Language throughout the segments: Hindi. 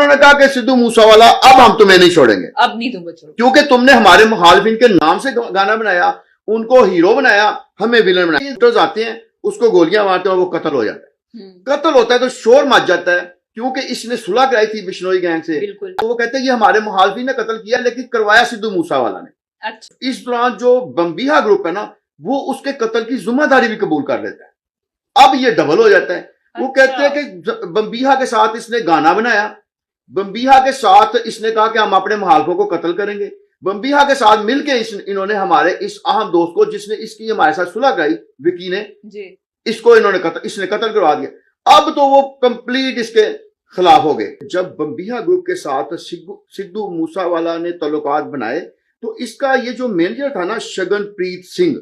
उन्होंने कहा कि सिद्धू मूसावाला अब हम तुम्हें नहीं छोड़ेंगे, अब नहीं तुम छोड़ो, क्योंकि तुमने हमारे मुखालिफिन के नाम से गाना बनाया, उनको हीरो बनाया, हमें विलन बनाया। आते हैं, उसको गोलियां मारते हैं और वो कत्ल हो जाता है। कत्ल होता है तो शोर मच जाता है, क्योंकि इसने सुलह कराई थी बिश्नोई गैंग से। तो वो कहते हैं कि हमारे मुखालिफिन ने कत्ल किया, लेकिन करवाया सिद्धू मूसावाला ने। अच्छा। इस दौरान जो बम्बीहा ग्रुप है ना, वो उसके कत्ल की जिम्मेदारी भी कबूल कर लेता है। अब ये डबल हो जाता है। वो कहते हैं कि बम्बीहा के साथ इसने गाना बनाया, बम्बीहा के साथ इसने कहा कि हम अपने मुखालिफों को कत्ल करेंगे, बम्बीहा के साथ मिलके इन्होंने हमारे इस अहम दोस्त को, जिसने इसकी हमारे साथ सुलह कराई, विकी ने, इसको इसने कत्ल करवा दिया। अब तो वो कंप्लीट इसके खिलाफ हो गए। जब बम्बीहा ग्रुप के साथ सिद्धू मूसावाला ने तल्लुकात बनाए, तो इसका ये जो मैनेजर था ना, शगनप्रीत सिंह,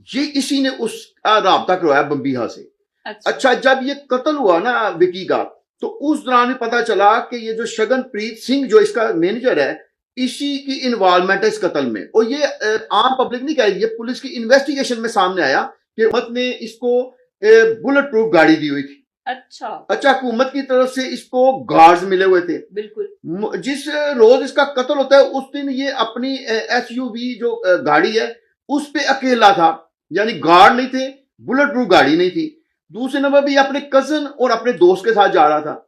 ये इसी ने उसका राब्ता करवाया बम्बीहा से। अच्छा, जब ये कत्ल हुआ ना विकी का, तो उस दौरान भी पता चला कि ये जो शगनप्रीत सिंह जो इसका मैनेजर है, इसी की इन्वॉल्वमेंट है इस कत्ल में। और ये आम पब्लिक नहीं कह रही, ये पुलिस की इन्वेस्टिगेशन में सामने आया कि हुकूमत ने इसको बुलेट प्रूफ गाड़ी दी हुई थी। अच्छा, हुकूमत की तरफ से इसको गार्ड्स मिले हुए थे। बिल्कुल। जिस रोज इसका कत्ल होता है, उस दिन ये अपनी SUV जो गाड़ी है उस पे अकेला था, यानी गार्ड नहीं थे, बुलेट प्रूफ गाड़ी नहीं थी। दूसरे नंबर भी अपने कजन और अपने दोस्त के साथ जा रहा था।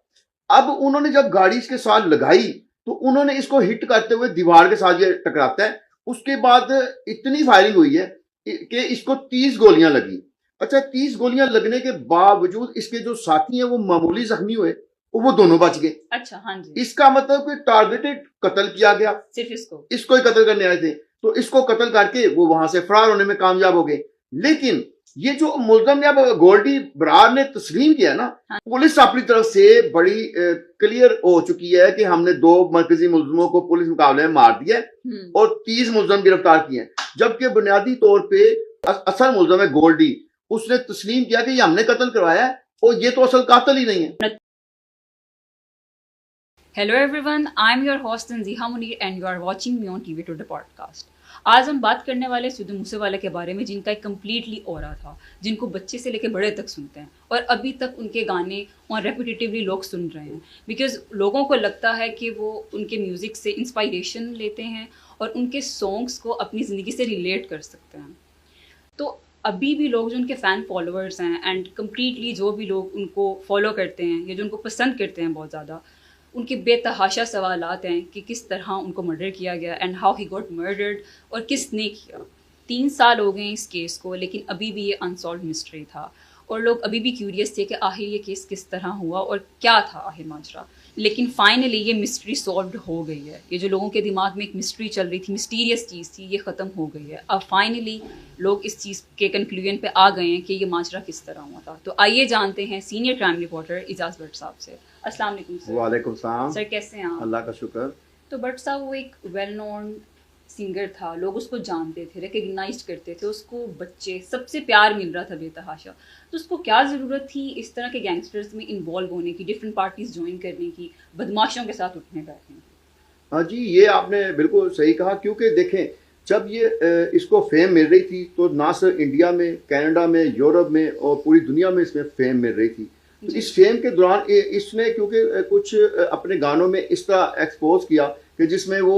अब उन्होंने जब गाड़ी इसके साथ लगाई, तो उन्होंने इसको हिट करते हुए दीवार के साथ ये टकराता है। उसके बाद इतनी फायरिंग हुई है कि इसको 30 गोलियां लगी। अच्छा, 30 गोलियां लगने के बावजूद इसके जो साथी हैं वो मामूली जख्मी हुए, वो दोनों बच गए। अच्छा, हाँ जी। इसका मतलब कि टारगेटेड कत्ल किया गया, सिर्फ इसको ही कत्ल करने आए थे, तो इसको कत्ल करके वो वहां से फरार होने में कामयाब हो गए। लेकिन ये जो मुल्ज़म ने, अब गोल्डी बरार ने तस्लीम किया ना, हाँ। पुलिस अपनी तरफ से बड़ी क्लियर हो चुकी है कि हमने 2 मरकजी मुल्ज़मों को पुलिस मुकाबले में मार दिया और 30 मुल्ज़म गिरफ्तार किए हैं। जबकि बुनियादी तौर पे असल मुल्ज़म है गोल्डी, उसने तस्लीम किया कि ये हमने कत्ल करवाया है और ये तो असल कातिल ही नहीं है। Hello everyone, I am your host Tanziha Munir and you are watching me on TV Today podcast. आज हम बात करने वाले सिद्धू मूसेवाला के बारे में, जिनका एक कम्प्लीटली ऑरा था, जिनको बच्चे से लेकर बड़े तक सुनते हैं और अभी तक उनके गाने और रेपिटेटिवली लोग सुन रहे हैं, बिकॉज लोगों को लगता है कि वो उनके म्यूज़िक से इंस्पायरेशन लेते हैं और उनके सॉन्ग्स को अपनी ज़िंदगी से रिलेट कर सकते हैं। तो अभी भी लोग जो उनके फ़ैन फॉलोअर्स हैं एंड कम्प्लीटली जो भी लोग उनको फॉलो करते हैं या जो उनको पसंद करते हैं बहुत ज़्यादा, उनके बेतहाशा सवालात हैं कि किस तरह उनको मर्डर किया गया and how he got murdered और किसने किया। 3 साल हो गए इस केस को, लेकिन अभी भी ये अनसॉल्व मिस्ट्री था और लोग अभी भी क्यूरियस थे कि आखिर ये केस किस तरह हुआ और क्या था आखिर माजरा। लेकिन फाइनली ये मिस्ट्री सॉल्व हो गई है। ये जो लोगों के दिमाग में एक मिस्ट्री चल रही थी, मिस्टीरियस चीज़ थी, ये ख़त्म हो गई है। अब फाइनली लोग इस चीज़ के कंक्लूजन पे आ गए हैं कि ये माजरा किस तरह हुआ था। तो आइए जानते हैं senior crime reporter Ejaz Bhatt साहब से। अस्सलाम वालेकुम सर। वालेकुम सलाम सर, कैसे हैं आप? अल्लाह का शुक्र। तो भट्ट साहब वो एक वेल नोन सिंगर था, लोग उसको जानते थे, रिकग्नाइज करते थे उसको, बच्चे सबसे प्यार मिल रहा था बेतहाशा। तो उसको क्या ज़रूरत थी इस तरह के गैंगस्टर्स में इन्वॉल्व होने की, डिफरेंट पार्टीज ज्वाइन करने की, बदमाशों के साथ उठने बैठने की? हाँ जी, ये आपने बिल्कुल सही कहा। क्योंकि देखें, जब ये इसको फेम मिल रही थी, तो ना सिर्फ इंडिया में, कनाडा में, यूरोप में और पूरी दुनिया में इसमें फेम मिल रही थी। तो इस फेम के दौरान इसने क्योंकि कुछ अपने गानों में इस तरह एक्सपोज किया कि जिसमें वो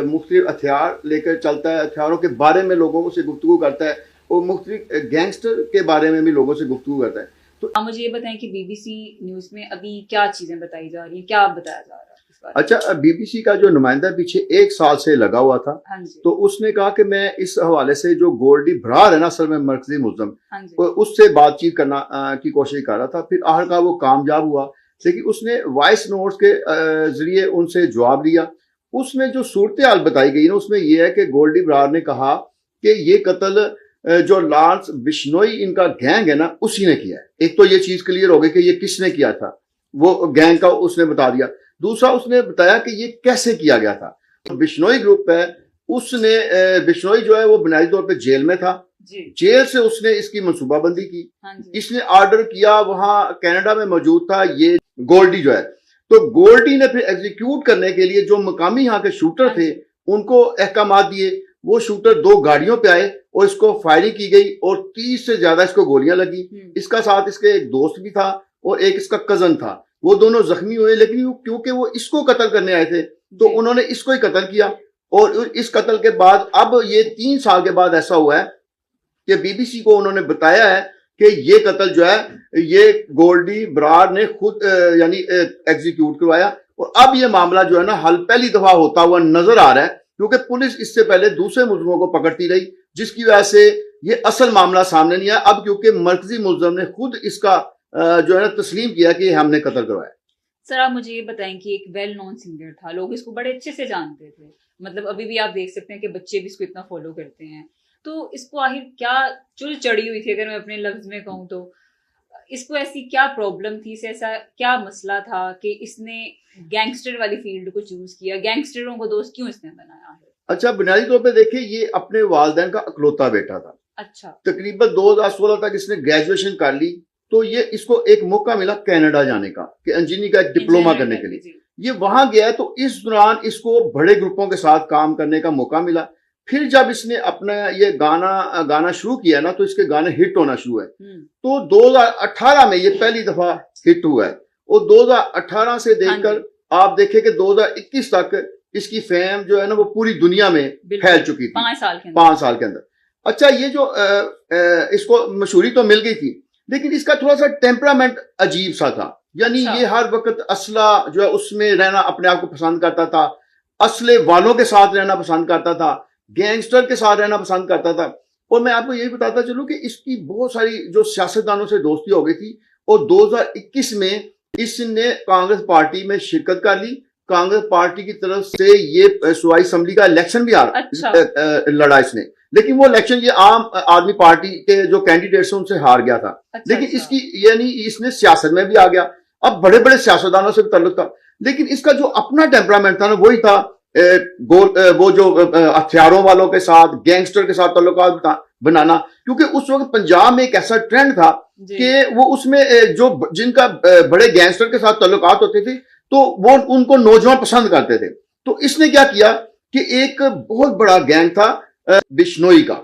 मुख्तलिफ हथियार लेकर चलता है, हथियारों के बारे में लोगों से गुफ्तगू करता है और मुख्तलिफ गैंगस्टर के बारे में भी लोगों से गुफ्तगू करता है। तो आप मुझे ये बताएं कि BBC न्यूज़ में अभी क्या चीज़ें बताई जा रही हैं, क्या बताया जा रहा है? अच्छा, BBC का जो नुमाइंदा पीछे 1 साल से लगा हुआ था, तो उसने कहा कि मैं इस हवाले से जो गोल्डी बरार है ना, असल में मरकजी मुल्ज़म, उससे बातचीत करना की कोशिश कर रहा था। फिर आखिरकार वो कामयाब हुआ, लेकिन उसने वॉइस नोट्स के जरिए उनसे जवाब दिया। उसमें जो सूरत हाल बताई गई ना, उसमें यह है कि गोल्डी बरार ने कहा कि ये कत्ल जो लांस बिश्नोई इनका गैंग है ना, उसी ने किया है। एक तो ये चीज क्लियर हो गई कि ये किसने किया था, वो गैंग का उसने बता दिया। दूसरा, उसने बताया कि ये कैसे किया गया था। तो बिश्नोई ग्रुप है, उसने बिश्नोई जो है वो बुनियादी तौर पे जेल में था, जेल से उसने इसकी मनसूबाबंदी की। इसने ऑर्डर किया, वहां कनाडा में मौजूद था ये गोल्डी जो है। तो गोल्डी ने फिर एग्जीक्यूट करने के लिए जो मकामी यहाँ के शूटर थे उनको अहकाम दिए। वो शूटर 2 गाड़ियों पे आए और इसको फायरिंग की गई और 30 से ज्यादा इसको गोलियां लगी। इसका साथ इसके एक दोस्त भी था और एक इसका कजन था। वो दोनों जख्मी हुए, लेकिन क्योंकि वो इसको कत्ल करने आए थे तो उन्होंने इसको ही कत्ल किया। और इस कत्ल के बाद अब ये 3 साल के बाद ऐसा हुआ है कि बीबीसी को उन्होंने बताया है कि ये कत्ल जो है ये गोल्डी बरार ने खुद यानी एग्जीक्यूट करवाया। और अब ये मामला जो है ना हल पहली दफा होता हुआ नजर आ रहा है, क्योंकि पुलिस इससे पहले दूसरे मुलजमों को पकड़ती रही, जिसकी वजह से ये असल मामला सामने नहीं आया। अब क्योंकि मरकजी मुलजम ने खुद इसका जो है ना तस्लीम किया कि हमने कत्ल करवाया। सर आप मुझे ये बताएं कि एक वेल नोन सिंगर था, लोग इसको बड़े अच्छे से जानते थे, मतलब अभी भी आप देख सकते हैं कि बच्चे भी इसको इतना फॉलो करते हैं, तो इसको आखिर क्या चुल चढ़ी हुई थी, अगर मैं अपने लफ्ज में कहूँ तो इसको ऐसी क्या प्रॉब्लम थी, इसे ऐसा क्या मसला था कि इसने गैंगस्टर वाली फील्ड को चूज किया, गैंगस्टरों को दोस्त क्यों इसने बनाया है? अच्छा, बुनियादी तौर पे देखिए ये अपने वालिदैन का इकलौता बेटा था। अच्छा। तकरीबन 2016 तक इसने ग्रेजुएशन कर ली, तो ये इसको एक मौका मिला कनाडा जाने का कि इंजीनियरिंग का डिप्लोमा करने के लिए। ये वहां गया तो इस दौरान इसको बड़े ग्रुपों के साथ काम करने का मौका मिला। फिर जब इसने अपना ये गाना शुरू किया ना तो इसके गाने हिट होना शुरू हुए। तो 2018 में ये पहली दफा हिट हुआ है और 2018 से देखकर आप देखें कि 2021 तक इसकी फेम जो है ना वो पूरी दुनिया में फैल चुकी थी 5 साल के अंदर। अच्छा, ये जो इसको मशहूरी तो मिल गई थी, लेकिन इसका थोड़ा सा टेम्परामेंट अजीब सा था, यानी ये हर वक्त असला जो है उसमें रहना अपने आप को पसंद करता था, असले वालों के साथ रहना पसंद करता था, गैंगस्टर के साथ रहना पसंद करता था। और मैं आपको यही बताता चलूं कि इसकी बहुत सारी जो सियासतदानों से दोस्ती हो गई थी और 2021 में इसने कांग्रेस पार्टी में शिरकत कर ली। कांग्रेस पार्टी की तरफ से ये सूबाई असेंबली का इलेक्शन भी लड़ा इसने, लेकिन वो इलेक्शन ये आम आदमी पार्टी के जो कैंडिडेट्स हैं उनसे हार गया था। लेकिन इसकी यानी इसने सियासत में भी आ गया, अब बड़े बड़े सियासतदानों से भी ताल्लुक था, लेकिन इसका जो अपना टेम्परामेंट था ना वही था वो जो हथियारों वालों के साथ, गैंगस्टर के साथ ताल्लुकात बनाना। क्योंकि उस वक्त पंजाब में एक ऐसा ट्रेंड था कि वो उसमें जो जिनका बड़े गैंगस्टर के साथ ताल्लुकात होते थे तो वो उनको नौजवान पसंद करते थे। तो इसने क्या किया कि एक बहुत बड़ा गैंग था बिश्नोई का,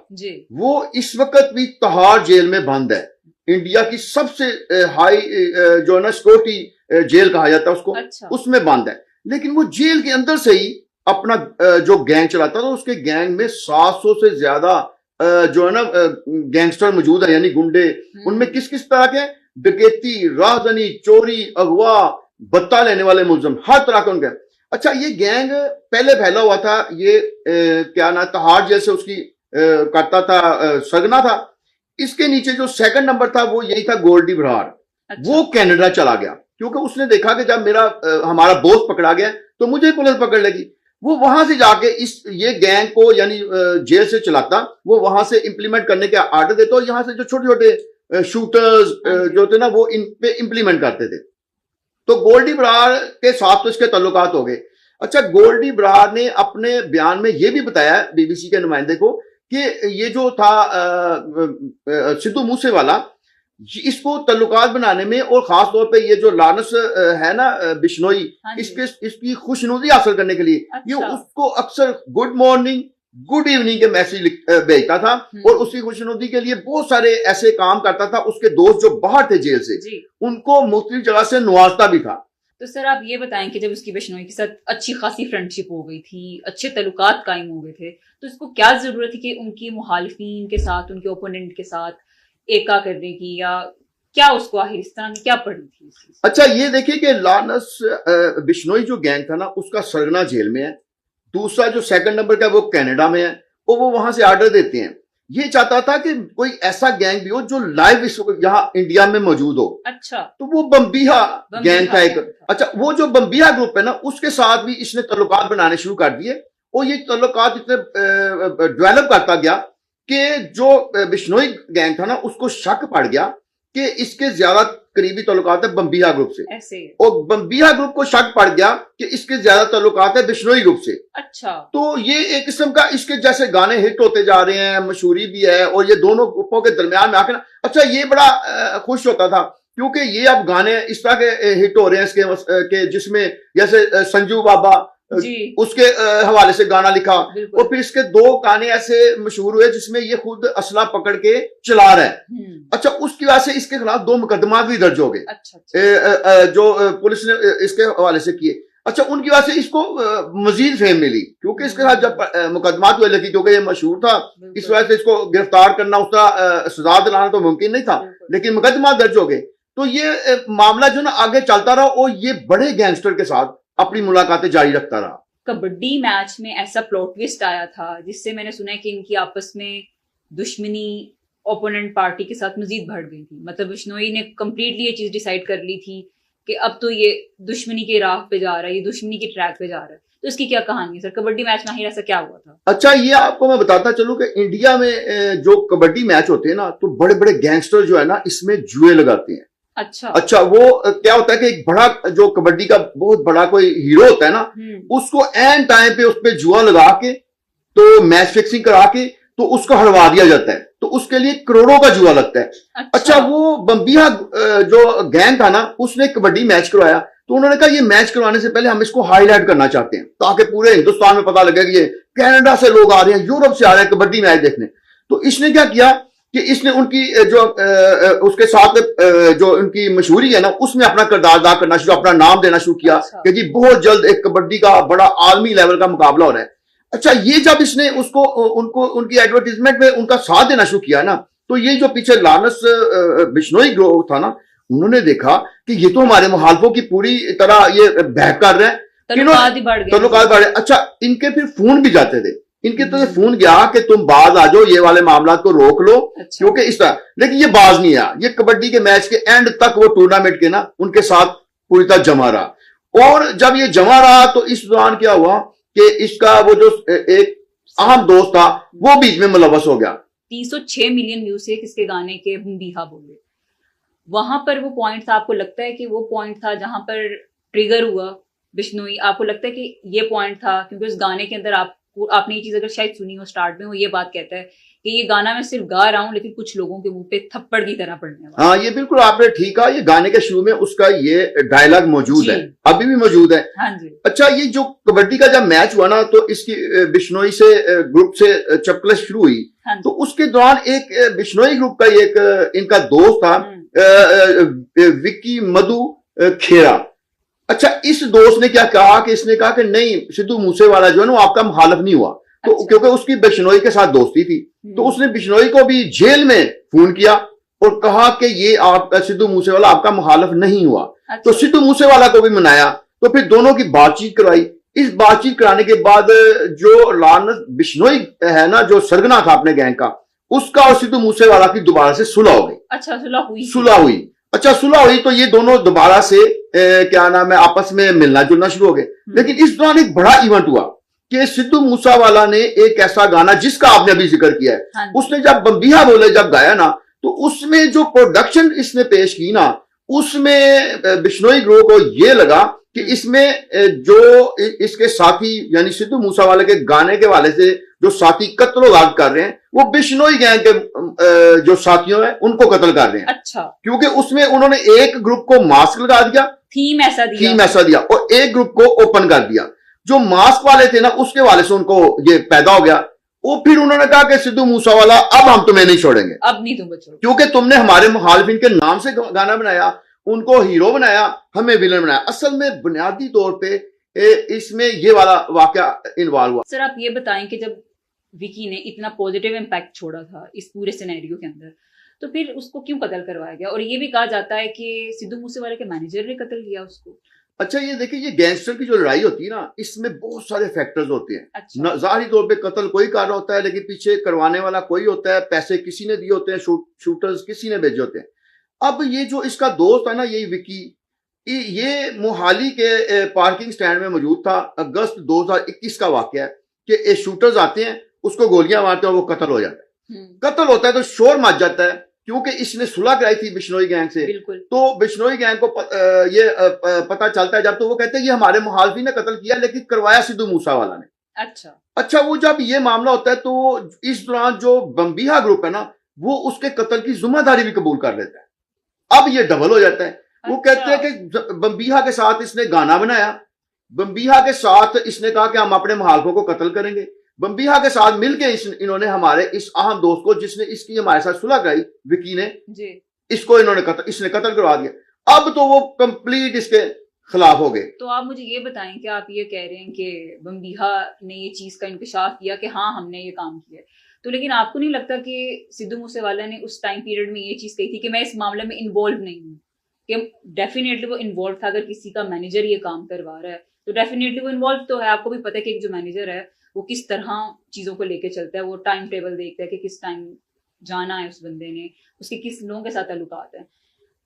वो इस वक्त भी तिहाड़ जेल में बंद है। इंडिया की सबसे हाई जो है ना सिक्योरिटी जेल कहा जाता है उसको। अच्छा। उसमें बंद है, लेकिन वो जेल के अंदर से ही अपना जो गैंग चलाता था। उसके गैंग में 700 से ज्यादा जो है ना गैंगस्टर मौजूद है, यानी गुंडे। उनमें किस किस तरह के डकैती, राहजनी, चोरी, अगवा, बत्ता लेने वाले मुलजम, हर तरह के उनके। अच्छा, ये गैंग पहले फैला हुआ था, ये क्या ना तिहाड़ जेल से उसकी करता था सगना था। इसके नीचे जो सेकंड नंबर था वो यही था गोल्डी बरार। अच्छा। वो कनाडा चला गया क्योंकि उसने देखा कि जब हमारा बॉस पकड़ा गया तो मुझे पुलिस पकड़ लेगी। वो वहां से जाके ये गैंग को यानी जेल से चलाता, वो वहां से इंप्लीमेंट करने के आर्डर देता और यहाँ से जो छोटे छोटे शूटर्स जो थे ना वो इन पे इंप्लीमेंट करते थे। तो गोल्डी बरार के साथ तो इसके ताल्लुकात हो गए। अच्छा, गोल्डी बरार ने अपने बयान में यह भी बताया बीबीसी के नुमाइंदे को कि ये जो था सिद्धू मूसेवाला, इसको ताल्लुकात बनाने में और खास तौर पे ये जो लानस है ना बिश्नोई, इसकी खुशनुदी हासिल करने के लिए। अच्छा। ये उसको अक्सर गुड मॉर्निंग, गुड इवनिंग के मैसेज भेजता था और उसकी खुशनुदी के लिए बहुत सारे ऐसे काम करता था। उसके दोस्त जो बाहर थे जेल से, उनको मुख्तलिफ जगह से नवाजता भी था। तो सर आप ये बताएं कि जब उसकी बिश्नोई के साथ अच्छी खासी फ्रेंडशिप हो गई थी, अच्छे ताल्लुकात कायम हो गए थे, तो इसको क्या जरूरत थी कि उनकी मुखालिफिन के साथ, उनके ओपोनेंट के साथ एका करने की, या क्या उसको आखिर इस तरह की क्या पड़ी थी? अच्छा, ये देखिए कि लानस बिश्नोई जो गैंग था ना उसका सरगना जेल में है, दूसरा जो सेकंड नंबर का वो कनाडा में है और वो वहां से आर्डर देते हैं। ये चाहता था कि कोई ऐसा गैंग भी हो जो लाइव यहाँ इंडिया में मौजूद हो। अच्छा। तो वो बम्बीहा गैंग था एक। अच्छा, वो जो बम्बीहा ग्रुप है ना उसके साथ भी इसने ताल्लुकात बनाने शुरू कर दिए और ये ताल्लुकात इतने डेवलप करता गया कि जो बिश्नोई गैंग था ना उसको शक पड़ गया कि इसके ज्यादा करीबी ताल्लुकात है बम्बीहा ग्रुप से ऐसे। और बम्बीहा ग्रुप को शक पड़ गया कि इसके ज्यादा ताल्लुकात है बिश्नोई ग्रुप से। अच्छा। तो ये एक किस्म का इसके जैसे गाने हिट होते जा रहे हैं, मशहूरी भी है और ये दोनों ग्रुपों के दरमियान में आकर अच्छा ये बड़ा खुश होता था क्योंकि ये अब गाने इस तरह के हिट हो रहे हैं इसके जिसमें जैसे संजू बाबा जी उसके हवाले से गाना लिखा। बिल्कुल। और फिर इसके 2 गाने ऐसे मशहूर हुए जिसमें ये खुद असला पकड़ के चला रहा है। अच्छा, उसकी वजह से इसके खिलाफ 2 मुकदमा भी दर्ज हो गए। अच्छा। जो पुलिस ने इसके हवाले से किए। अच्छा, उनकी वजह से इसको मजीद फेम मिली क्योंकि इसके साथ जब मुकदमात हुए, लेकिन क्योंकि ये मशहूर था इस वजह से इसको गिरफ्तार करना, उसका सजा दिलाना तो मुमकिन नहीं था, लेकिन मुकदमा दर्ज हो गए। तो ये मामला जो ना आगे चलता रहा और ये बड़े गैंगस्टर के साथ अपनी मुलाकातें जारी रखता रहा। कबड्डी मैच में ऐसा प्लॉट ट्विस्ट आया था जिससे मैंने सुना है कि इनकी आपस में दुश्मनी ओपोनेंट पार्टी के साथ मजीद बढ़ गई थी। मतलब बिश्नोई ने कंप्लीटली ये चीज डिसाइड कर ली थी कि अब तो ये दुश्मनी के राह पे जा रहा है, ये दुश्मनी के ट्रैक पे जा रहा है। तो इसकी क्या कहानी है सर? कबड्डी मैच में आखिर ऐसा क्या हुआ था? अच्छा, ये आपको मैं बताता चलूं कि इंडिया में जो कबड्डी मैच होते हैं ना, तो बड़े बड़े गैंगस्टर जो है ना इसमें जुए लगाते हैं। अच्छा, वो क्या होता है कि एक बड़ा जो कबड्डी का बहुत बड़ा कोई हीरो होता है ना, उसको एन टाइम पे उस पर जुआ लगा के तो मैच फिक्सिंग करा के तो उसको हरवा दिया जाता है, तो उसके लिए करोड़ों का जुआ लगता है। अच्छा, वो बम्बिया जो गैंग था ना, उसने कबड्डी मैच करवाया, तो उन्होंने कहा ये मैच करवाने से पहले हम इसको हाईलाइट करना चाहते हैं ताकि पूरे हिंदुस्तान में पता लगे कि ये कनाडा से लोग आ रहे हैं, यूरोप से आ रहे हैं कबड्डी मैच देखने। तो इसने क्या किया कि इसने उनकी जो उसके साथ जो उनकी मशहूरी है ना, उसमें अपना किरदार अदा करना शुरू, अपना नाम देना शुरू किया कि जी बहुत जल्द एक कबड्डी का बड़ा आलमी लेवल का मुकाबला हो रहा है। अच्छा, ये जब इसने उसको उनको उनकी एडवर्टीजमेंट में उनका साथ देना शुरू किया ना, तो ये जो पीछे लानस बिश्नोई ग्रोह था ना, उन्होंने देखा कि ये तो हमारे मुखालफों की पूरी तरह ये बहक कर रहे हैं, तल्लुकात बढ़ गए। अच्छा, इनके फिर फोन भी जाते थे, इनके तो फोन गया कि तुम बाज आ जाओ, ये वाले मामला को रोक लो। अच्छा। क्योंकि इस तरह, लेकिन ये बाज नहीं आया। ये कबड्डी के मैच के एंड तक वो टूर्नामेंट के ना उनके साथ पूरी तरह जमा रहा। और जब ये जमा रहा तो इस दौरान क्या हुआ कि इसका वो जो एक अहम दोस्त था वो बीच में मुलव्वस हो गया। 306 मिलियन म्यूजिक इसके गाने के बम्बीहा बोले, वहां पर वो पॉइंट था, आपको लगता है कि वो पॉइंट था जहां पर ट्रिगर हुआ बिश्नोई? आपको लगता है कि ये पॉइंट था? क्योंकि उस गाने के अंदर आपने ये चीज अगर शायद सुनी हो, स्टार्ट में वो ये बात कहता है कि ये गाना मैं सिर्फ गा रहा हूं लेकिन कुछ लोगों के मुंह पे थप्पड़ की तरह पड़ने वाला। हाँ, ये बिल्कुल आपने ठीक कहा। ये गाने के शुरू में उसका ये डायलॉग मौजूद है, अभी भी मौजूद है। हाँ जी। अच्छा, ये जो कबड्डी का जब मैच हुआ ना, तो इसकी बिश्नोई से ग्रुप से चपकलश शुरू हुई। हाँ, तो उसके दौरान एक बिश्नोई ग्रुप का एक इनका दोस्त था विक्की मधु खेरा। अच्छा, इस दोस्त ने क्या कहा कि इसने कहा कि नहीं, सिद्धू मूसेवाला जो है ना आपका मुखालिफ नहीं हुआ। तो अच्छा। क्योंकि उसकी बिश्नोई के साथ दोस्ती थी, तो उसने बिश्नोई को भी जेल में फोन किया और कहा कि ये आपका सिद्धू मूसेवाला आपका मुखालिफ नहीं हुआ। अच्छा। तो सिद्धू मूसेवाला को भी मनाया, तो फिर दोनों की बातचीत कराई। इस बातचीत कराने के बाद जो लानस बिश्नोई है ना, जो सरगना था अपने गैंग का, उसका और सिद्धू मूसेवाला की दोबारा से सुलह हो गई। अच्छा, सुलह हुई। अच्छा, सुलह हुई तो ये दोनों दोबारा से क्या नाम है आपस में मिलना जुलना शुरू हो गए। लेकिन इस दौरान एक बड़ा इवेंट हुआ कि सिद्धू मूसेवाला ने एक ऐसा गाना जिसका आपने अभी जिक्र किया है, हाँ, उसने जब बम्बीहा बोले जब गाया ना, तो उसमें जो प्रोडक्शन इसने पेश की ना, उसमें बिश्नोई ग्रोह को ये लगा कि इसमें जो इसके साथी यानी सिद्धू मूसेवाले के गाने के वाले से जो साथी कत्ल गाद कर रहे हैं वो बिश्नोई गैंग के जो साथियों हैं उनको कत्ल कर रहे हैं। अच्छा, क्योंकि उसमें उन्होंने एक ग्रुप को मास्क लगा दिया, थीम ऐसा दिया और एक ग्रुप को ओपन कर दिया। जो मास्क वाले थे ना उसके वाले से उनको ये पैदा हो गया। वो फिर उन्होंने कहा कि सिद्धू मूसेवाला अब हम तुम्हें नहीं छोड़ेंगे, अब नहीं तुम बचोगे, क्योंकि तुमने हमारे मुखालिफिन के नाम से गाना बनाया, उनको हीरो बनाया, हमें विलन बनाया। असल में बुनियादी तौर पे इसमें ये वाला वाकया इन्वॉल्व हुआ। सर, आप ये बताएं कि जब विकी ने इतना पॉजिटिव इम्पैक्ट छोड़ा था इस पूरे सिनेरियो के अंदर, तो फिर उसको क्यों कत्ल करवाया गया? और ये भी कहा जाता है कि सिद्धू मूसेवाले के मैनेजर ने कत्ल किया उसको। अच्छा, ये देखिए, ये गैंगस्टर की जो लड़ाई होती है ना, इसमें बहुत सारे फैक्टर्स होते हैं। अच्छा। जाहिरी तौर पे कत्ल कोई कर रहा होता है, लेकिन पीछे करवाने वाला कोई होता है, पैसे किसी ने दिए होते हैं, शूटर्स किसी ने भेजे होते हैं। अब ये जो इसका दोस्त है ना, यही विकी, ये मोहाली के पार्किंग स्टैंड में मौजूद था। अगस्त 2021 का वाकया है कि शूटर्स आते हैं, उसको गोलियां मारते हैं और वो कत्ल हो जाता है। कत्ल होता है तो शोर मच जाता है, क्योंकि इसने सुलह कराई थी बिश्नोई गैंग से। तो बिश्नोई गैंग को ये पता चलता है जब, तो वो कहते हैं कि हमारे मुखालिफिन ने कत्ल किया, लेकिन करवाया सिद्धू मूसेवाला ने। अच्छा, वो जब ये मामला होता है तो इस दौरान जो बम्बीहा ग्रुप है ना, वो उसके कत्ल की जिम्मेदारी भी कबूल कर लेता है। अब ये डबल हो जाता है। वो कहते हैं कि बम्बीहा के साथ इसने गाना बनाया, बम्बीहा के साथ इसने कहा कि हम अपने महालकों को कत्ल करेंगे। बम्बीहा के साथ मिलके इन्होंने हमारे इस अहम दोस्त को, जिसने इसकी हमारे साथ सुलह कराई, विकी ने, जी। इसको इसने कत्ल करवा दिया। अब तो वो कंप्लीट इसके खिलाफ हो गए। तो आप मुझे ये बताएं कि आप ये कह रहे हैं कि बम्बीहा ने ये चीज का इंकशाफ किया कि हाँ हमने ये काम किया, तो लेकिन आपको नहीं लगता कि सिद्धू मूसेवाला ने उस टाइम पीरियड में ये चीज कही थी कि मैं इस मामले में इन्वॉल्व नहीं हूँ, कि डेफिनेटली वो इन्वॉल्व था। अगर किसी का मैनेजर ये काम करवा रहा है तो डेफिनेटली वो इन्वॉल्व तो है। आपको भी पता है कि एक जो मैनेजर है वो किस तरह चीजों को लेके चलता है, वो टाइम टेबल देखता है कि किस टाइम जाना है उस बंदे ने, उसके किस लोगों के साथ ताल्लुकात है।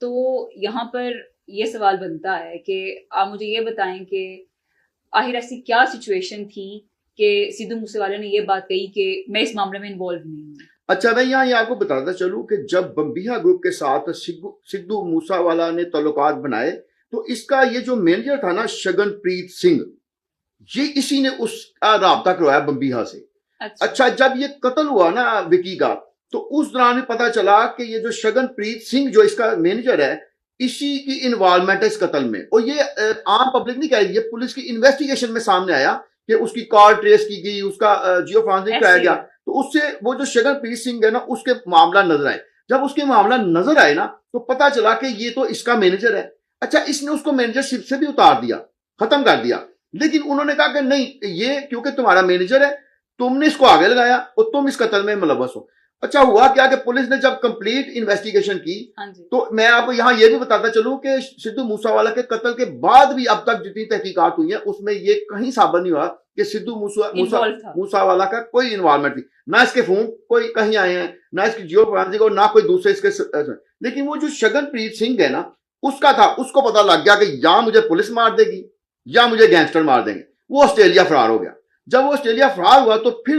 तो यहाँ पर ये सवाल बनता है कि आप मुझे ये बताएं कि आखिर ऐसी क्या सिचुएशन थी कि सिद्धू मूसेवाला ने ये बात कही कि मैं इस मामले में इन्वॉल्व नहीं हूँ। अच्छा, मैं यहाँ आपको बताता चलूं कि जब बम्बीहा ग्रुप के साथ सिद्धू मूसेवाला ने ताल्लुकात बनाए, तो इसका ये जो मैनेजर था ना, शगनप्रीत सिंह, ये इसी ने उसका राब्ता करवाया बम्बीहा से। अच्छा, जब ये कत्ल हुआ ना विकी का, तो उस दौरान भी पता चला कि ये जो शगनप्रीत सिंह जो इसका मैनेजर है, इसी की इन्वॉल्वमेंट है इस कत्ल में। और ये आम पब्लिक नहीं कह रही, ये पुलिस की इन्वेस्टिगेशन में सामने आया कि उसकी कार ट्रेस की गई, उसका जियो फॉरेंसिक कराया गया, तो उससे वो जो शगनप्रीत सिंह है ना, उसके मामला नजर आए। जब उसके मामला नजर आए ना, तो पता चला कि ये तो इसका मैनेजर है। अच्छा, इसने उसको मैनेजरशिप से भी उतार दिया, खत्म कर दिया। लेकिन उन्होंने कहा कि नहीं, ये क्योंकि तुम्हारा मैनेजर है, तुमने इसको आगे लगाया और तुम इस कत्ल में मुलव्वस हो। अच्छा, हुआ क्या कि पुलिस ने जब कंप्लीट इन्वेस्टिगेशन की, तो मैं आपको यहाँ ये भी बताता चलूं कि सिद्धू मूसेवाला के कत्ल के बाद भी अब तक जितनी तहकीकात हुई है, उसमें ये कहीं साबित नहीं हुआ कि सिद्धू मूसेवाला का कोई इन्वॉल्वमेंट थी। ना इसके फोन कोई कहीं आए हैं, ना इसकी जियो फॉरेंसिक और ना कोई दूसरे इसके। लेकिन वो जो शगनप्रीत सिंह है ना, उसका था, उसको पता लग गया कि या मुझे पुलिस मार देगी या मुझे गैंगस्टर मार देंगे। वो ऑस्ट्रेलिया फरार हो गया। जब वो ऑस्ट्रेलिया फरार हुआ तो फिर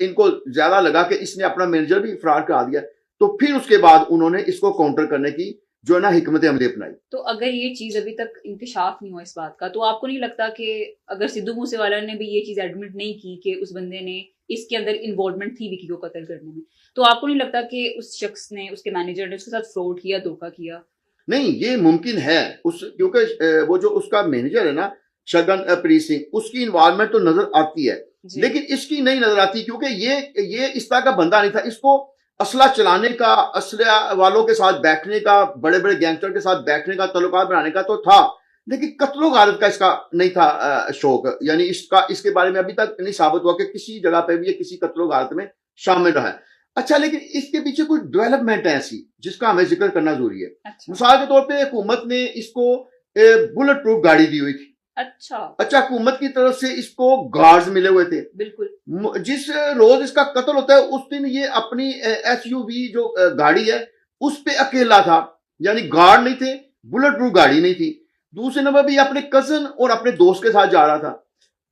इनको ज्यादा लगा कि इसने अपना मैनेजर भी फरार करा दिया। तो फिर उसके बाद उन्होंने इसको काउंटर करने की जो है ना हिकमत अमली अपनाई। तो अगर ये चीज अभी तक इंकशाफ नहीं हुआ इस बात का, तो आपको नहीं लगता कि अगर सिद्धू मूसेवाला ने भी ये चीज एडमिट नहीं की कि उस बंदे ने इसके अंदर इन्वॉल्वमेंट थी विकी को कत्ल करने में, तो आपको नहीं लगता कि उस शख्स ने, उसके मैनेजर ने उसके साथ फ्रॉड किया, धोखा किया? नहीं, ये मुमकिन है, क्योंकि वो जो उसका मैनेजर है ना शगनप्रीत सिंह, उसकी इन्वॉल्वमेंट तो नजर आती है, लेकिन इसकी नहीं नजर आती, क्योंकि ये इस तरह का बंदा नहीं था। इसको असला चलाने का, असला वालों के साथ बैठने का, बड़े बड़े गैंगस्टर के साथ बैठने का, ताल्लुकात बनाने का तो था, लेकिन कत्लो गारत का इसका नहीं था शौक। यानी इसके बारे में अभी तक नहीं साबित हुआ कि किसी जगह पे भी ये किसी कत्लो गारत में शामिल रहा है। अच्छा, लेकिन इसके पीछे कोई डेवलपमेंट है ऐसी जिसका हमें जिक्र करना जरूरी है। मिसाल के तौर पे हुकूमत ने इसको बुलेट प्रूफ गाड़ी दी हुई थी। अच्छा, हुकूमत की तरफ से इसको गार्ड्स मिले हुए थे। बिल्कुल। जिस रोज इसका कत्ल होता है उस दिन ये अपनी SUV जो गाड़ी है उस पे अकेला था, यानी गार्ड नहीं थे, बुलेट प्रूफ गाड़ी नहीं थी। दूसरे नंबर भी अपने कजन और अपने दोस्त के साथ जा रहा था।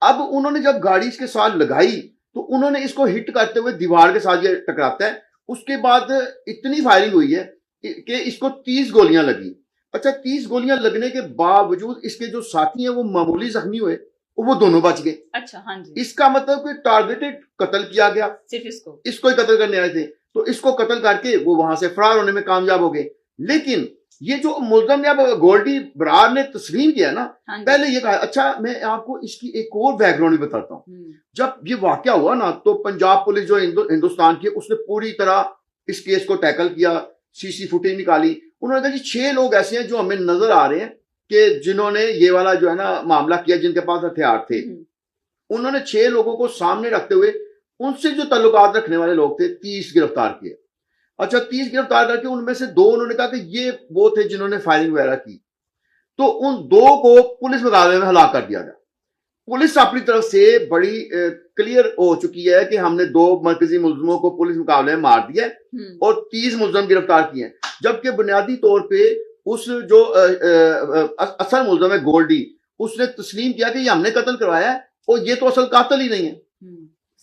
अब उन्होंने जब गाड़ी इसके साथ लगाई तो उन्होंने इसको हिट करते हुए दीवार के साथ ये टकराता है। उसके बाद इतनी फायरिंग हुई है कि इसको 30 गोलियां लगी। अच्छा, 30 गोलियां लगने के बावजूद इसके जो साथी हैं वो मामूली जख्मी हुए, वो दोनों बच गए। अच्छा, हाँ जी। इसका मतलब कि टारगेटेड कत्ल किया गया, सिर्फ इसको ही कत्ल करने आए थे, तो इसको कत्ल करके वो वहां से फरार होने में कामयाब हो गए। लेकिन ये जो मुल्ज़म ने, अब गोल्डी बरार ने तस्लीम किया ना, पहले ये कहा। अच्छा, मैं आपको इसकी एक और बैकग्राउंड भी बताता हूँ। जब ये वाकया हुआ ना, तो पंजाब पुलिस जो हिंदुस्तान की, उसने पूरी तरह इस केस को टैकल किया, CC फुटेज निकाली। उन्होंने कहा जी 6 लोग ऐसे हैं जो हमें नजर आ रहे हैं कि जिन्होंने ये वाला जो है ना मामला किया, जिनके पास हथियार थे। उन्होंने 6 लोगों को सामने रखते हुए उनसे जो ताल्लुकात रखने वाले लोग थे 30 गिरफ्तार किए। अच्छा, 30 गिरफ्तार करके उनमें से 2 उन्होंने कहा कि ये वो थे जिन्होंने फायरिंग वगैरह की। तो उन 2 को पुलिस मुकाबले में हलाक कर दिया गया। पुलिस अपनी तरफ से बड़ी क्लियर हो चुकी है कि हमने 2 मरकजी मुल्जिमों को पुलिस मुकाबले में मार दिया और 30 मुल्जिम गिरफ्तार किए हैं। जबकि बुनियादी तौर पे उस जो असल मुल्जिम है गोल्डी, उसने तस्लीम किया कि ये हमने कत्ल करवाया है और ये तो असल कातिल ही नहीं है।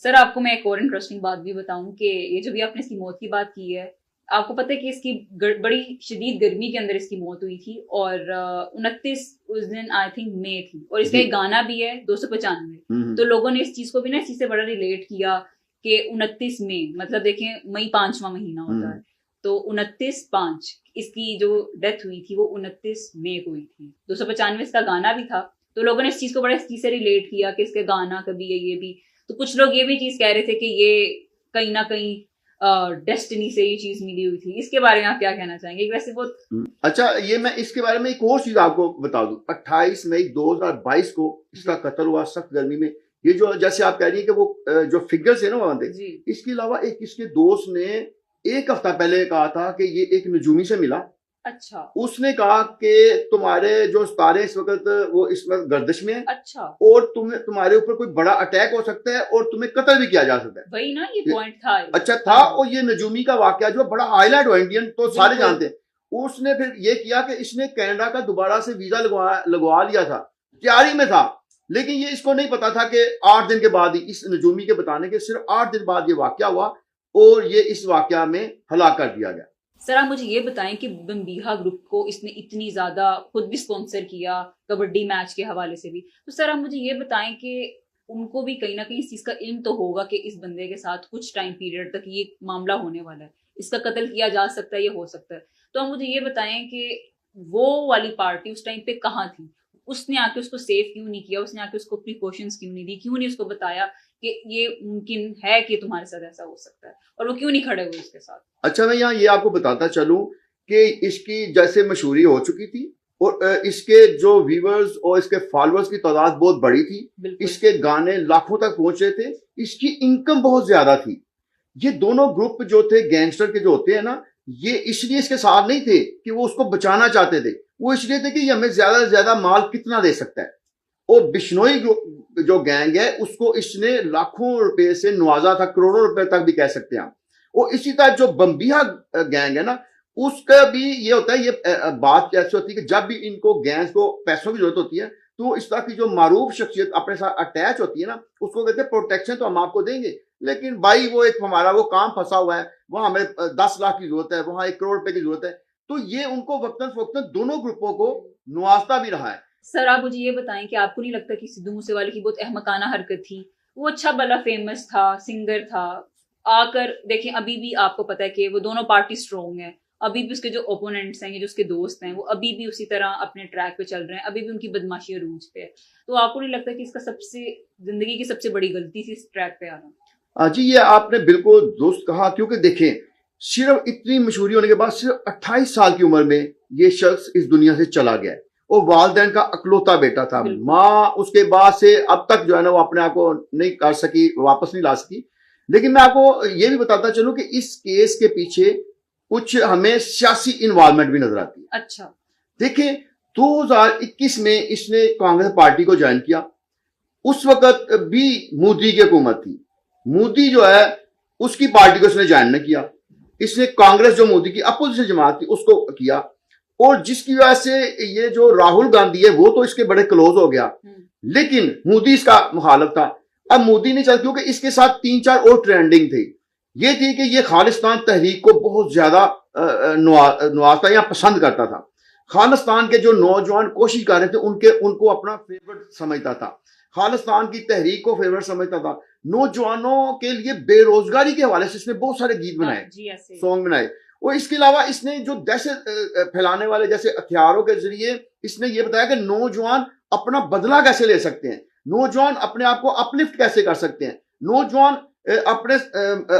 सर, आपको मैं एक और इंटरेस्टिंग बात भी बताऊं कि ये जो भी आपने इसकी मौत की बात की है, आपको पता है कि इसकी बड़ी शदीद गर्मी के अंदर इसकी मौत हुई थी और 29 उस दिन आई थिंक मई थी, और इसका एक गाना भी है 295। तो लोगों ने इस चीज को भी ना इसी से बड़ा रिलेट किया कि 29 मई, मतलब देखें मई 5वां महीना होता है, तो 29/5 इसकी जो डेथ हुई थी वो 29 मई को हुई थी। 295 इसका गाना भी था, तो लोगों ने इस चीज को बड़े चीज से रिलेट किया कि इसके गाना कभी ये भी, तो कुछ लोग ये भी चीज कह रहे थे कि ये कहीं ना कहीं डेस्टिनी से ये चीज मिली हुई थी। इसके बारे में आप क्या कहना चाहेंगे? वैसे बहुत अच्छा, ये मैं इसके बारे में एक और चीज आपको बता दूं। 28 मई 2022 को इसका कत्ल हुआ सख्त गर्मी में। ये जो जैसे आप कह रही है कि वो जो फिगर्स है ना वहां दे, इसके अलावा एक इसके दोस्त ने एक हफ्ता पहले कहा था कि ये एक नजूमी से मिला। अच्छा। उसने कहा कि तुम्हारे जो तारे इस वक्त वो इस वक्त गर्दिश में है। अच्छा। और तुम्हारे ऊपर कोई बड़ा अटैक हो सकता है और तुम्हें कत्ल भी किया जा सकता है। वही ना, ये पॉइंट था। अच्छा था। और ये नजूमी का वाकया जो बड़ा हाईलाइट हुआ, इंडियन तो सारे जानते हैं। उसने फिर ये किया कि इसने कनाडा का दोबारा से वीजा लगवा लिया था, तैयारी में था, लेकिन ये इसको नहीं पता था कि 8 दिन के बाद ही, इस नजूमी के बताने के सिर्फ 8 दिन बाद ये वाकया हुआ और ये इस वाकया में हलाक कर दिया गया। सर आप मुझे ये बताएं कि बम्बीहा ग्रुप को इसने इतनी ज्यादा खुद भी स्पॉन्सर किया कबड्डी मैच के हवाले से भी, तो सर आप मुझे ये बताएं कि उनको भी कहीं ना कहीं इस चीज का इल्म तो होगा कि इस बंदे के साथ कुछ टाइम पीरियड तक ये मामला होने वाला है, इसका कत्ल किया जा सकता है, ये हो सकता है। तो आप मुझे ये बताएं कि वो वाली पार्टी उस टाइम पे कहाँ थी? उसने आके उसको सेफ क्यों नहीं किया? उसने आके उसको प्रिकॉशंस क्यों नहीं दी? क्यों नहीं उसको बताया कि ये मुमकिन है कि तुम्हारे साथ ऐसा हो सकता है? और वो क्यों नहीं खड़े हुए उसके साथ? अच्छा, मैं यहाँ ये आपको बताता चलूं कि इसकी जैसे मशहूरी हो चुकी थी और इसके जो व्यूअर्स और इसके फॉलोअर्स की तादाद बहुत बड़ी थी, इसके गाने लाखों तक पहुंच रहे थे, इसकी इनकम बहुत ज्यादा थी। ये दोनों ग्रुप जो थे गैंगस्टर के जो होते हैं ना, ये इसलिए इसके साथ नहीं थे कि वो उसको बचाना चाहते थे, वो इसलिए थे कि ये हमें ज्यादा से ज्यादा माल कितना दे सकता है। और बिश्नोई जो गैंग है उसको इसने लाखों रुपए से नवाजा था, करोड़ों रुपए तक भी कह सकते हैं आप। और इसी तरह जो बम्बीहा गैंग है ना, उसका भी ये होता है, ये बात कैसे होती है कि जब भी इनको गैंग्स को पैसों की जरूरत होती है तो इस तरह की जो मारूफ शख्सियत अपने साथ अटैच होती है ना, उसको कहते हैं प्रोटेक्शन तो हम आपको देंगे, लेकिन भाई वो एक हमारा वो काम फंसा हुआ है, वहां हमें 10 लाख की जरूरत है, वहां 1 करोड़ रुपए की जरूरत है। तो ये उनको वक्तन फवक्तन दोनों ग्रुपों को नवाजता भी रहा है। सर आप मुझे ये बताएं कि आपको नहीं लगता कि सिद्धू मूसेवाले की बहुत अहमकाना हरकत थी? वो अच्छा भला फेमस था, सिंगर था, आकर देखें अभी भी आपको पता है कि वो दोनों पार्टी स्ट्रॉन्ग है, अभी भी उसके जो ओपोनेंट्स हैं, जो उसके दोस्त हैं, वो अभी भी उसी तरह अपने ट्रैक पे चल रहे हैं, अभी भी उनकी बदमाशी अरूज पे है। तो आपको नहीं लगता कि इसका सबसे जिंदगी की सबसे बड़ी गलती थी इस ट्रैक पे आना? जी, ये आपने बिल्कुल दुरुस्त कहा, क्योंकि देखें सिर्फ इतनी मशहूरी होने के बाद सिर्फ 28 साल की उम्र में ये शख्स इस दुनिया से चला गया है और वालिदैन का अकलौता बेटा था। माँ उसके बाद से अब तक जो है ना वो अपने आप को नहीं कर सकी, वापस नहीं ला सकी। लेकिन मैं आपको ये भी बताता चलूं कि इस केस के पीछे कुछ हमें सियासी इन्वॉल्वमेंट भी नजर आती है। अच्छा, देखिए 2021 में इसने कांग्रेस पार्टी को ज्वाइन किया। उस वक्त भी मोदी की हुकूमत थी, मोदी जो है उसकी पार्टी को इसने ज्वाइन नहीं किया, इसने कांग्रेस जो मोदी की अपोजिशन जमात थी उसको किया। और जिसकी वजह से ये जो राहुल गांधी है वो तो इसके बड़े क्लोज हो गया, लेकिन मोदी इसका मुखालिफ था। अब मोदी नहीं चल, क्योंकि इसके साथ 3-4 और ट्रेंडिंग थे। ये थी कि ये खालिस्तान तहरीक को बहुत ज्यादा नवाजता या पसंद करता था। खालिस्तान के जो नौजवान कोशिश कर रहे थे उनको अपना फेवरेट समझता था, खालिस्तान की तहरीक को फेवरेट समझता था। नौजवानों के लिए बेरोजगारी के हवाले से इसने बहुत सारे गीत बनाए, सॉन्ग बनाए। और इसके अलावा इसने जो दहशत फैलाने वाले जैसे हथियारों के जरिए इसने ये बताया कि नौजवान अपना बदला कैसे ले सकते हैं, नौजवान अपने आप को अपलिफ्ट कैसे कर सकते हैं, नौजवान अपने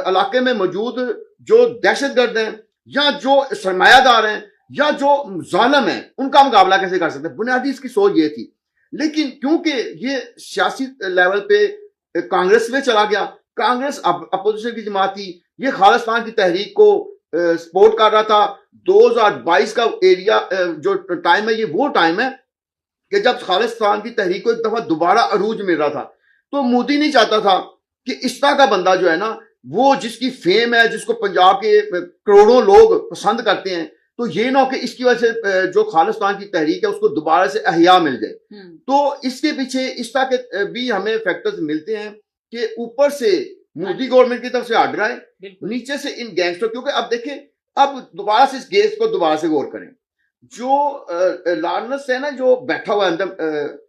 इलाके में मौजूद जो दहशतगर्द हैं या जो सरमायादार हैं या जो जालिम हैं उनका मुकाबला कैसे कर सकते हैं। बुनियादी इसकी सोच ये थी। लेकिन क्योंकि ये सियासी लेवल पे कांग्रेस में चला गया, कांग्रेस अपोजिशन की जमात थी, ये खालिस्तान की तहरीक को सपोर्ट कर रहा था। 2022 का एरिया जो टाइम है ये वो टाइम है कि जब खालिस्तान की तहरीक को एक दफा दोबारा अरूज मिल रहा था। तो मोदी नहीं चाहता था कि इस तरह का बंदा जो है ना, वो जिसकी फेम है, जिसको पंजाब के करोड़ों लोग पसंद करते हैं, तो ये ना हो कि इसकी वजह से जो खालिस्तान की तहरीक है उसको दोबारा से अहिया मिल जाए। तो इसके पीछे इस तरह के भी हमें फैक्टर्स मिलते हैं कि ऊपर से मोदी गवर्नमेंट की तरफ से आर्डर आए, नीचे से इन गैंगस्टर, क्योंकि अब देखें, अब दोबारा से इस केस को दोबारा से गौर करें। जो लार्नस है ना जो बैठा हुआ है अंदर,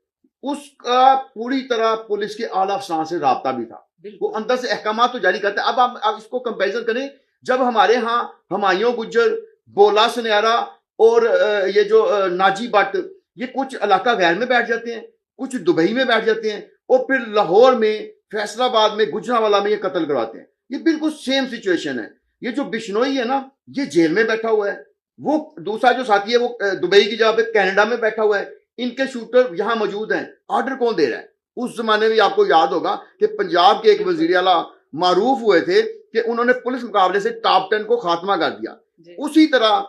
उसका पूरी तरह पुलिस के आला अफसरान से राब्ता भी था, वो अंदर से अहकाम तो जारी करते हैं। अब आप इसको कंपैरिजन करें, जब हमारे यहाँ हुमायूं गुज्जर, बोला सुनहरा और ये जो नाजी भट्ट, ये कुछ इलाका गैर में बैठ जाते हैं कुछ दुबई में बैठ जाते हैं और फिर लाहौर में, फैसलाबाद में, गुजरांवाला में ये कत्ल करवाते हैं। ये बिल्कुल सेम सिचुएशन है। ये जो बिश्नोई है ना, ये जेल में बैठा हुआ है, वो दूसरा जो साथी है वो दुबई की जगह पे कनाडा में बैठा हुआ है। इनके शूटर यहां मौजूद हैं। ऑर्डर कौन दे रहा है? उस जमाने में आपको याद होगा कि पंजाब के एक वजीर आला मारूफ हुए थे कि उन्होंने पुलिस मुकाबले से टॉप 10 को खात्मा कर दिया। उसी तरह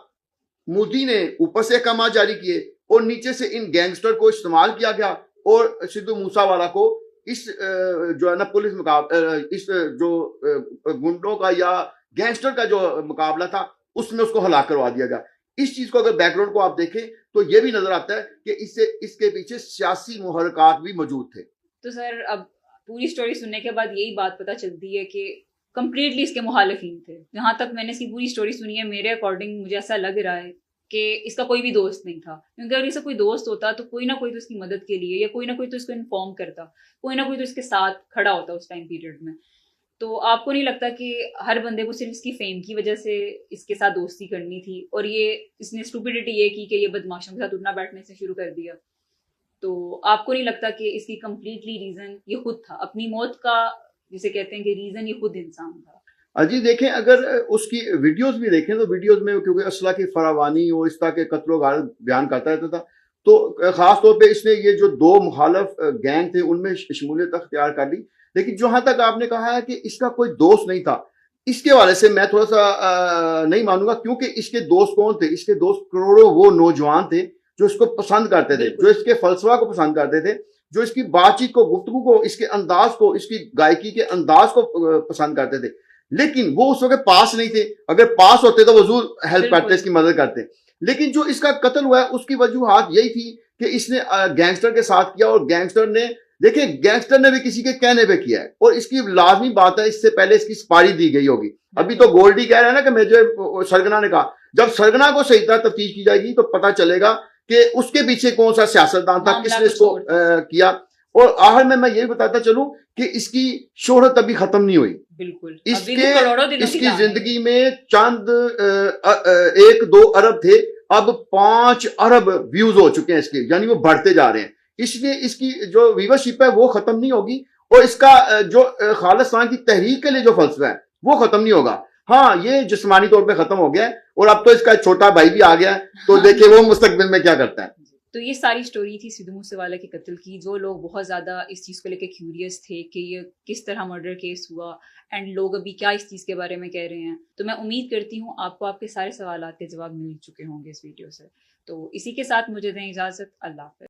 मोदी ने ऊपर से अहकाम जारी किए और नीचे से इन गैंगस्टर को इस्तेमाल किया गया और सिद्धू मूसावाला को इस जो है ना पुलिस मुकाबला, इस जो गुंडों का या गैंगस्टर का जो मुकाबला था उसमें उसको हलाक करवा दिया गया। इस चीज को अगर बैकग्राउंड को आप देखें तो ये भी नजर आता है कि इसके पीछे सियासी मुहर्रकात भी मौजूद थे। तो सर अब पूरी स्टोरी सुनने के बाद यही बात पता चलती है कि कंप्लीटली इसके मुखालिफिन थे। जहां तक मैंने इसकी पूरी स्टोरी सुनी है, मेरे अकॉर्डिंग मुझे ऐसा लग रहा है कि इसका कोई भी दोस्त नहीं था, क्योंकि अगर इसका कोई दोस्त होता तो कोई ना कोई तो इसकी मदद के लिए या कोई ना कोई तो इसको इन्फॉर्म करता, कोई ना कोई तो इसके साथ खड़ा होता उस टाइम पीरियड में। तो आपको नहीं लगता कि हर बंदे को सिर्फ इसकी फेम की वजह से इसके साथ दोस्ती करनी थी और ये इसने स्टूपिडिटी ये की कि ये बदमाशों के साथ उठना बैठने से शुरू कर दिया? तो आपको नहीं लगता कि इसकी कंप्लीटली रीजन ये खुद था, अपनी मौत का जिसे कहते हैं कि रीजन ये खुद इंसान था? अजी देखें, अगर उसकी वीडियोस भी देखें तो वीडियोस में क्योंकि असला की फरावानी और इस तरह के कत्लो गारत बयान करता रहता था, तो खास तौर पे इसने ये जो दो मुखालफ गैंग थे उनमें शमूलियत अख्तियार कर ली। लेकिन जहां तक आपने कहा है कि इसका कोई दोस्त नहीं था, इसके हवाले से मैं थोड़ा सा नहीं मानूंगा, क्योंकि इसके दोस्त कौन थे? इसके दोस्त करोड़ों वो नौजवान थे जो इसको पसंद करते थे, जो इसके फलसफा को पसंद करते थे, जो इसकी बातचीत को, गुफ्तगू को, इसके अंदाज को, इसकी गायकी के अंदाज को पसंद करते थे। लेकिन वो उस वक्त पास नहीं थे। अगर पास होते तो वजूर हेल्प करते, इसकी मदद करते। लेकिन जो इसका कत्ल हुआ है उसकी वजूहात यही थी कि इसने गैंगस्टर के साथ किया और गैंगस्टर ने, देखिए गैंगस्टर ने भी किसी के कहने पे किया है और इसकी लाजमी बात है इससे पहले इसकी सपारी दी गई होगी। अभी तो गोल्डी कह रहा है ना कि मेजर सरगना ने कहा, जब सरगना को सही तरह तफ्तीश की जाएगी तो पता चलेगा कि उसके पीछे कौन सा सियासतदान था, किसने इसको किया। और आखिर में मैं ये बताता चलूं कि इसकी शोहरत अभी खत्म नहीं हुई। बिल्कुल, इसकी जिंदगी में चंद 1-2 अरब थे, अब 5 अरब व्यूज हो चुके हैं इसके, यानी वो बढ़ते जा रहे हैं। इसलिए इसकी जो व्यूअरशिप है वो खत्म नहीं होगी और इसका जो खालिस्तान की तहरीक के लिए जो फलसफा है वो खत्म नहीं होगा। हाँ, ये जिस्मानी तौर पे खत्म हो गया है और अब तो इसका छोटा भाई भी आ गया है, तो देखिए वो मुस्तकबिल में क्या करता है। तो ये सारी स्टोरी थी सिद्धू मूसेवाला के कत्ल की। जो लोग बहुत ज़्यादा इस चीज़ को लेकर क्यूरियस थे कि ये किस तरह मर्डर केस हुआ एंड लोग अभी क्या इस चीज़ के बारे में कह रहे हैं, तो मैं उम्मीद करती हूँ आपको आपके सारे सवालात के जवाब मिल चुके होंगे इस वीडियो से। तो इसी के साथ मुझे दें इजाज़त। अल्लाह हाफ़िज़।